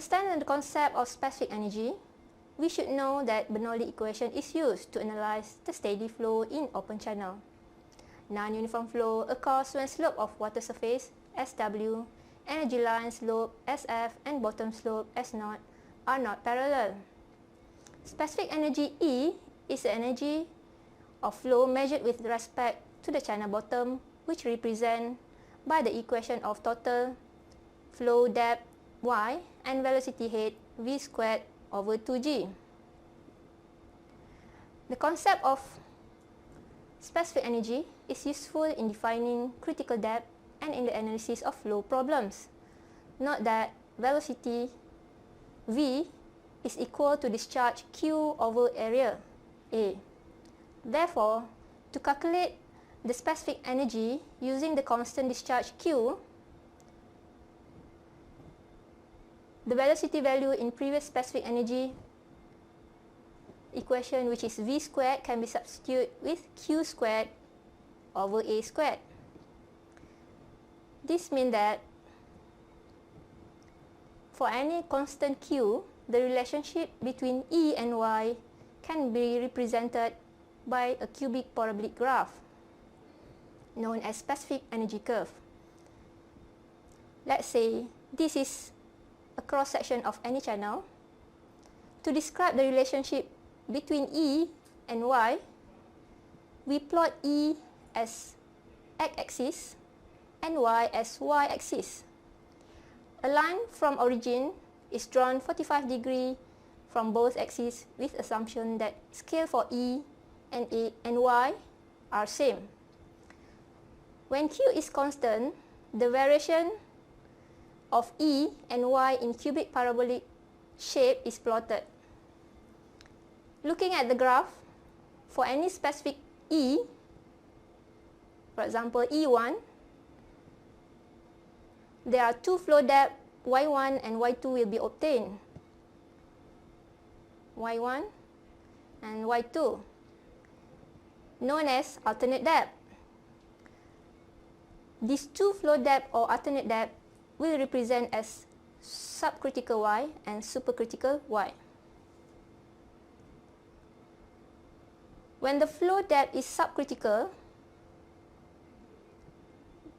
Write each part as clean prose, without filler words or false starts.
understand the concept of specific energy, we should know that Bernoulli equation is used to analyze the steady flow in open channel. Non-uniform flow occurs when slope of water surface, SW, energy line slope, SF, and bottom slope, S0, are not parallel. Specific energy E is the energy of flow measured with respect to the channel bottom, which represent by the equation of total flow depth Y and velocity head V squared over 2G. The concept of specific energy is useful in defining critical depth and in the analysis of flow problems. Note that velocity V is equal to discharge Q over area A. Therefore, to calculate the specific energy using the constant discharge Q, the velocity value in previous specific energy equation, which is V squared, can be substituted with Q squared over A squared. This means that for any constant Q, the relationship between E and Y can be represented by a cubic parabolic graph known as specific energy curve. Let's say this is a cross-section of any channel. To describe the relationship between E and Y, we plot E as x-axis and Y as y-axis. A line from origin is drawn 45 degrees from both axes with assumption that scale for E and Y are same. When Q is constant, the variation of E and Y in cubic parabolic shape is plotted. Looking at the graph, for any specific E, for example E1, there are two flow depth Y1 and Y2 will be obtained. Y1 and Y2, known as alternate depth. These two flow depth or alternate depth will represent as subcritical Y and supercritical Y. When the flow depth is subcritical,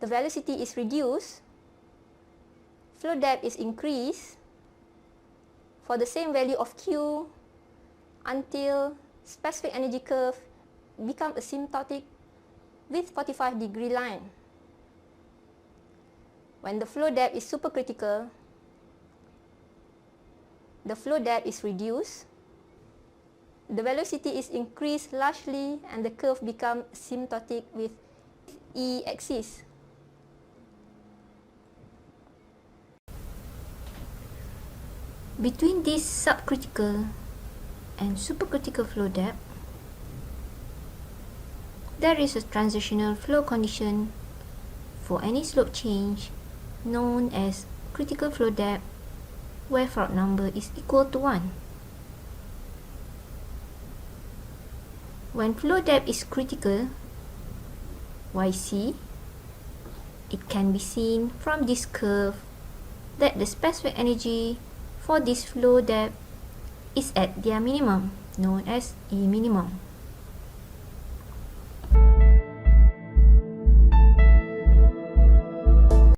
the velocity is reduced, flow depth is increased for the same value of Q until specific energy curve become asymptotic with 45-degree line. When the flow depth is supercritical, the flow depth is reduced, the velocity is increased largely, and the curve become asymptotic with E axis. Between this subcritical and supercritical flow depth, there is a transitional flow condition for any slope change known as critical flow depth, where Froude number is equal to 1. When flow depth is critical, YC, it can be seen from this curve that the specific energy for this flow depth is at their minimum, known as E minimum.